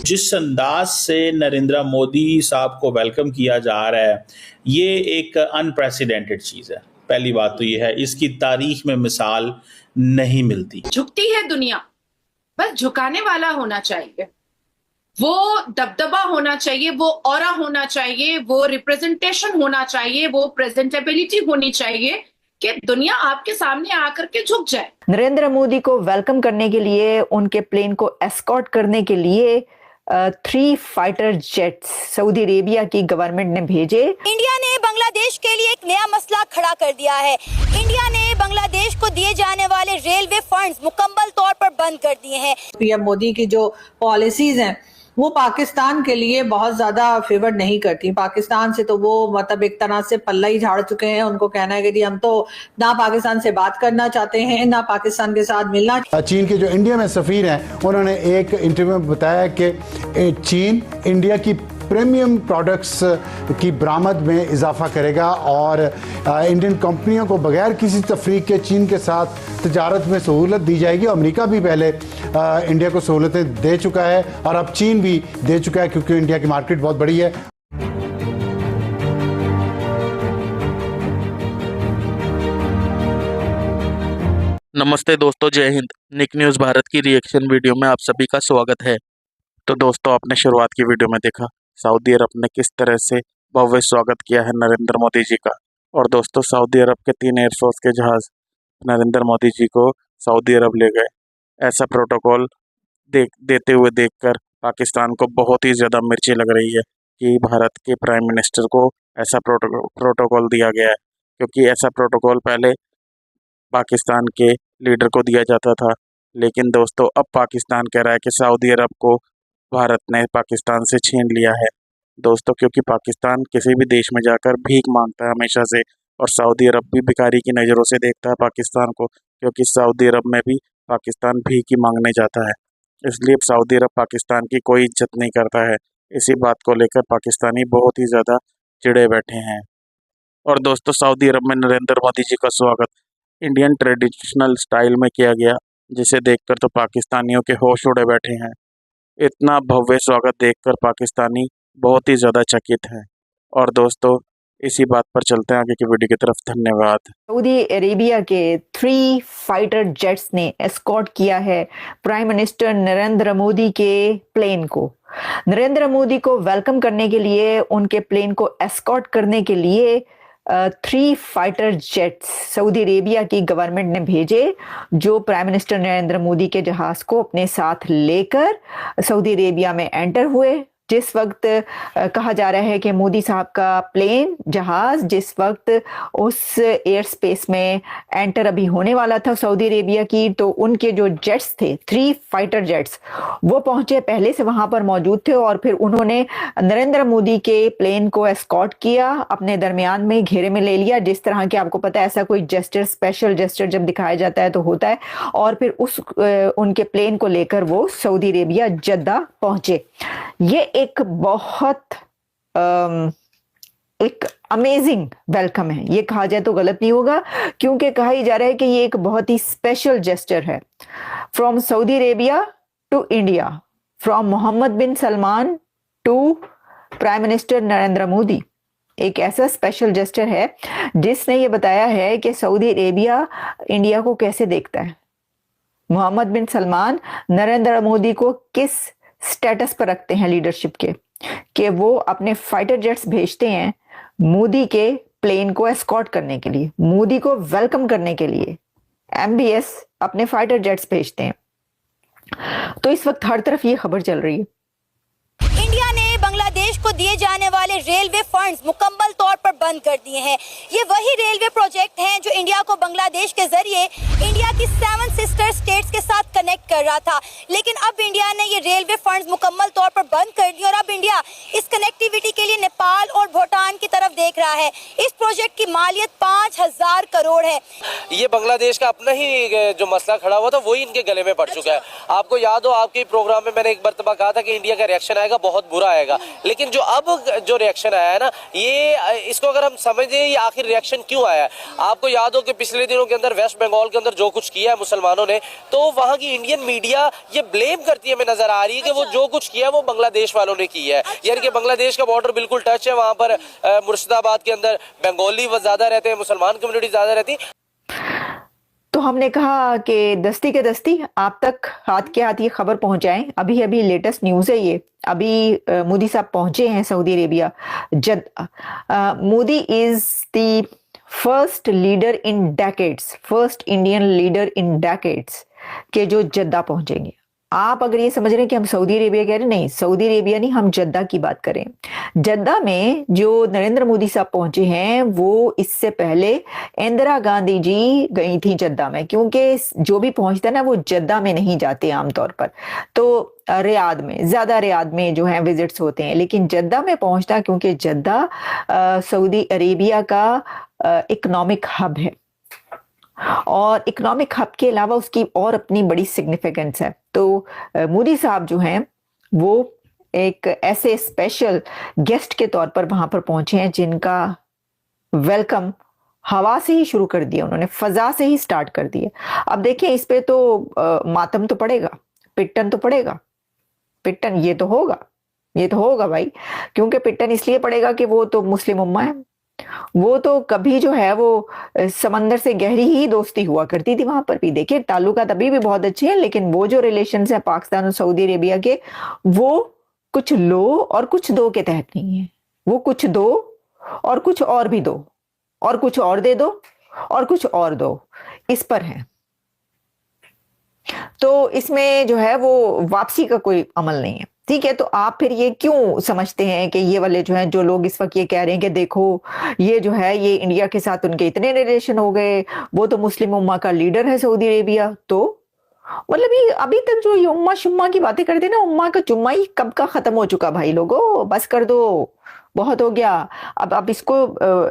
जिस अंदाज से नरेंद्र मोदी साहब को वेलकम किया जा रहा है, ये एक अनप्रेसिडेंटेड चीज़ है। पहली बात तो ये है, इसकी तारीख में मिसाल नहीं मिलती। झुकती है दुनिया, बस झुकाने वाला होना चाहिए, वो दबदबा होना चाहिए, वो ऑरा होना चाहिए, वो रिप्रेजेंटेशन होना चाहिए, वो प्रेजेंटेबिलिटी होनी चाहिए कि दुनिया आपके सामने आकर के झुक जाए। नरेंद्र मोदी को वेलकम करने के लिए, उनके प्लेन को एस्कॉर्ट करने के लिए 3 फाइटर जेट्स सऊदी अरेबिया की गवर्नमेंट ने भेजे। इंडिया ने बांग्लादेश के लिए एक नया मसला खड़ा कर दिया है। इंडिया ने बांग्लादेश को दिए जाने वाले रेलवे फंड्स मुकम्मल तौर पर बंद कर दिए हैं। पीएम मोदी की जो पॉलिसीज हैं वो पाकिस्तान के लिए बहुत ज्यादा फेवर नहीं करती। पाकिस्तान से तो वो मतलब एक तरह से पल्ला ही झाड़ चुके हैं। उनको कहना है कि जी हम तो ना पाकिस्तान से बात करना चाहते हैं, ना पाकिस्तान के साथ मिलना। चीन के जो इंडिया में सफीर हैं, उन्होंने एक इंटरव्यू में बताया कि चीन इंडिया की प्रीमियम प्रोडक्ट्स की बरामद में इजाफा करेगा और इंडियन कंपनियों को बगैर किसी तफरीक के चीन के साथ तजारत में सहूलत दी जाएगी। अमेरिका भी पहले इंडिया को सहूलतें दे चुका है और अब चीन भी दे चुका है, क्योंकि इंडिया की मार्केट बहुत बड़ी है। नमस्ते दोस्तों, जय हिंद। निक न्यूज़ भारत की रिएक्शन वीडियो में आप सभी का स्वागत है। तो दोस्तों, आपने शुरुआत की वीडियो में देखा सऊदी अरब ने किस तरह से भव्य स्वागत किया है नरेंद्र मोदी जी का। और दोस्तों, सऊदी अरब के 3 एयरफोर्स के जहाज़ नरेंद्र मोदी जी को सऊदी अरब ले गए। ऐसा प्रोटोकॉल देते हुए देखकर पाकिस्तान को बहुत ही ज़्यादा मिर्ची लग रही है कि भारत के प्राइम मिनिस्टर को ऐसा प्रोटोकॉल दिया गया है, क्योंकि ऐसा प्रोटोकॉल पहले पाकिस्तान के लीडर को दिया जाता था। लेकिन दोस्तों, अब पाकिस्तान कह रहा है कि सऊदी अरब को भारत ने पाकिस्तान से छीन लिया है। दोस्तों, क्योंकि पाकिस्तान किसी भी देश में जाकर भीख मांगता है हमेशा से, और सऊदी अरब भी भिखारी की नज़रों से देखता है पाकिस्तान को, क्योंकि सऊदी अरब में भी पाकिस्तान भीख ही मांगने जाता है। इसलिए सऊदी अरब पाकिस्तान की कोई इज्जत नहीं करता है। इसी बात को लेकर पाकिस्तानी बहुत ही ज़्यादा चिढ़े बैठे हैं। और दोस्तों, सऊदी अरब में नरेंद्र मोदी जी का स्वागत इंडियन ट्रेडिशनल स्टाइल में किया गया, जिसे देखकर तो पाकिस्तानियों के होश उड़े बैठे हैं। इतना भव्य स्वागत देखकर पाकिस्तानी बहुत ही ज़्यादा चकित हैं। और दोस्तों, इसी बात पर चलते हैं आगे की वीडियो की तरफ। धन्यवाद। सऊदी अरेबिया के 3 फाइटर जेट्स ने एस्कॉर्ट किया है प्राइम मिनिस्टर नरेंद्र मोदी के प्लेन को। नरेंद्र मोदी को वेलकम करने के लिए, उनके प्लेन को एस्कॉर्ट करने के लिए 3 फाइटर जेट्स सऊदी अरेबिया की गवर्नमेंट ने भेजे, जो प्राइम मिनिस्टर नरेंद्र मोदी के जहाज को अपने साथ लेकर सऊदी अरेबिया में एंटर हुए। जिस वक्त कहा जा रहा है कि मोदी साहब का प्लेन जहाज जिस वक्त उस एयर स्पेस में एंटर अभी होने वाला था सऊदी अरेबिया की, तो उनके जो जेट्स थे 3 फाइटर जेट्स, वो पहुंचे, पहले से वहां पर मौजूद थे और फिर उन्होंने नरेंद्र मोदी के प्लेन को एस्कॉर्ट किया, अपने दरमियान में घेरे में ले लिया। जिस तरह के आपको पता है, ऐसा कोई जेस्चर, स्पेशल जेस्चर जब दिखाया जाता है तो होता है। और फिर उनके प्लेन को लेकर वो सऊदी अरेबिया जद्दा पहुंचे। ये एक बहुत एक अमेजिंग वेलकम है, ये कहा जाए तो गलत नहीं होगा, क्योंकि कहा ही जा रहा है कि ये एक बहुत ही स्पेशल जेस्चर है। From Saudi Arabia to India, from Mohammed bin Salman to prime minister Narendra Modi. एक ऐसा स्पेशल जेस्चर है जिसने ये बताया है कि सऊदी अरेबिया इंडिया को कैसे देखता है। मोहम्मद बिन सलमान नरेंद्र मोदी को किस स्टेटस पर रखते हैं लीडरशिप के, कि वो अपने फाइटर जेट्स भेजते हैं मोदी के प्लेन को एस्कॉर्ट करने के लिए, मोदी को वेलकम करने के लिए MBS अपने फाइटर जेट्स भेजते हैं। तो इस वक्त हर तरफ ये खबर चल रही है। इंडिया ने बांग्लादेश को दिए जाने वाले रेलवे फंड्स मुकम्मल तौर पर बंद कर दिए हैं। ये वही रेलवे प्रोजेक्ट हैं जो इंडिया को बांग्लादेश के जरिए इंडिया की 7 सिस्टर स्टेट्स के साथ कनेक्ट कर रहा था। लेकिन अब इंडिया ने ये रेलवे फंड्स मुकम्मल तौर पर बंद कर दिए और अब इंडिया इस कनेक्टिविटी के लिए नेपाल और भूटान की तरफ देख रहा है। इस प्रोजेक्ट की मालियत 5000 करोड़ है। ये बांग्लादेश का अपना ही जो मसला खड़ा हुआ था वही इनके गले में पड़ चुका है। आपको याद हो, आपके प्रोग्राम में मैंने एक मरतबा कहा था कि इंडिया का रिएक्शन आएगा बहुत बुरा आएगा, लेकिन जो अब जो रिएक्शन आया है ना, ये इसको अगर हम समझें ये आखिर रिएक्शन क्यों आया है। आपको याद हो कि पिछले दिनों के अंदर वेस्ट बंगाल के अंदर जो कुछ किया है मुसलमानों ने, तो वहां की इंडियन मीडिया ये ब्लेम करती है, हमें नजर आ रही है कि वो जो कुछ किया है वो बांग्लादेश वालों ने किया है। यानी कि बांग्लादेश का बॉर्डर बिल्कुल टच है, वहां पर मुर्शिदाबाद के अंदर बंगाली ज्यादा रहते हैं, मुसलमान कम्युनिटी ज्यादा रहती है। तो हमने कहा कि दस्ती के दस्ती आप तक हाथ के हाथ ये खबर पहुंचाएं। अभी अभी लेटेस्ट न्यूज़ है ये। अभी मोदी साहब पहुंचे हैं Saudi Arabia. Modi is the first leader in decades, first Indian leader in decades के जो जद्दा पहुंचेंगे। आप अगर ये समझ रहे हैं कि हम सऊदी अरेबिया कह रहे हैं, नहीं, सऊदी अरेबिया नहीं, हम जद्दा की बात करें। जद्दा में जो नरेंद्र मोदी साहब पहुंचे हैं वो इससे पहले इंदिरा गांधी जी गई थी जद्दा में, क्योंकि जो भी पहुंचता है ना वो जद्दा में नहीं जाते आमतौर पर, तो रियाद में, ज्यादा रियाद में जो है विजिट्स होते हैं, लेकिन जद्दा में पहुंचना, क्योंकि जद्दा सऊदी अरेबिया का इकोनॉमिक हब है और इकोनॉमिक हब के अलावा उसकी और अपनी बड़ी सिग्निफिकेंस है। तो मोदी साहब जो हैं वो एक ऐसे स्पेशल गेस्ट के तौर पर वहां पर पहुंचे हैं जिनका वेलकम हवा से ही शुरू कर दिया उन्होंने, फजा से ही स्टार्ट कर दिया। अब देखिए इस पे तो मातम तो पड़ेगा, पिट्टन तो पड़ेगा, पिट्टन ये तो होगा भाई, क्योंकि पिट्टन इसलिए पड़ेगा कि वो तो मुस्लिम उम्मा है, वो तो कभी जो है वो समंदर से गहरी ही दोस्ती हुआ करती थी वहां पर भी। देखिए ताल्लुकात अभी भी बहुत अच्छे हैं, लेकिन वो जो रिलेशंस है पाकिस्तान और सऊदी अरेबिया के, वो कुछ लो और कुछ दो के तहत नहीं है। वो कुछ दो और कुछ और भी दो और कुछ और दे दो और कुछ और दो, इस पर है। तो इसमें जो है वो वापसी का कोई अमल नहीं है। ठीक है, तो आप फिर ये क्यों समझते हैं कि ये वाले जो हैं, जो लोग इस वक्त ये कह रहे हैं कि देखो ये जो है ये इंडिया के साथ उनके इतने रिलेशन हो गए, वो तो मुस्लिम उम्मा का लीडर है सऊदी अरेबिया, तो मतलब ये अभी तक जो ये उम्मा शुम्मा की बातें करते हैं ना, उम्मा का चुम्मा ही कब का खत्म हो चुका भाई लोगों, बस कर दो, बहुत हो गया। अब इसको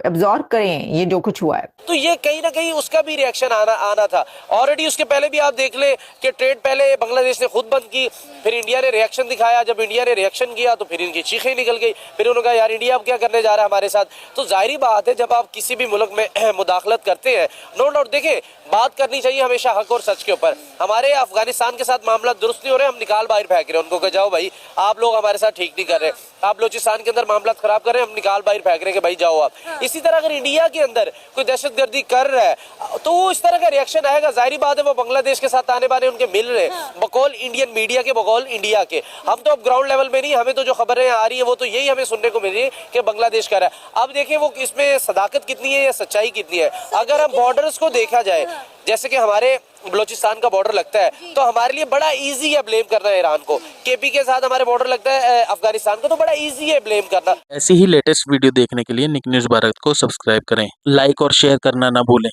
एब्जॉर्ब करें ये जो कुछ हुआ है। तो ये कहीं ना कहीं उसका भी रिएक्शन आना था। ऑलरेडी उसके पहले भी आप देख ले कि ट्रेड पहले बांग्लादेश ने खुद बंद की, फिर इंडिया ने रिएक्शन दिखाया। जब इंडिया ने रिएक्शन किया तो फिर इनकी चीखें निकल गई, फिर उन्होंने कहा यार इंडिया अब क्या करने जा रहा है हमारे साथ। तो जाहिर बात है जब आप किसी भी मुल्क में मुदाखलत करते हैं, नो डाउट देखिए बात करनी चाहिए हमेशा हक और सच के ऊपर। हमारे अफगानिस्तान के साथ मामला दुरुस्त नहीं हो रहे, हम निकाल बाहर फेंक रहे हैं उनको, कह जाओ भाई आप लोग हमारे साथ ठीक नहीं कर रहे, आप बलूचिस्तान के अंदर मामला खराब कर रहे हैं, हम निकाल बाहर फेंक रहे हैं कि भाई जाओ आप। इसी तरह अगर इंडिया के अंदर कोई दहशतगर्दी कर रहा है तो वो इस तरह का रिएक्शन आएगा। जाहिर बात है वो बांग्लादेश के साथ आने बाने उनके मिल रहे बकौल इंडियन मीडिया के, बकौल इंडिया के। हम तो अब ग्राउंड लेवल में नहीं, हमें तो जो खबरें आ रही है वो तो यही हमें सुनने को मिल रही है कि बांग्लादेश कर रहा है। अब देखिए वो इसमें सदाकत कितनी है या सच्चाई कितनी है। अगर हम बॉर्डर्स को देखा जाए, जैसे कि हमारे बलूचिस्तान का बॉर्डर लगता है, तो हमारे लिए बड़ा इजी है ब्लेम करना ईरान को। केपी के साथ हमारे बॉर्डर लगता है अफगानिस्तान को, तो बड़ा इजी है ब्लेम करना। ऐसी ही लेटेस्ट वीडियो देखने के लिए निक न्यूज़ भारत को सब्सक्राइब करें, लाइक और शेयर करना ना भूलें।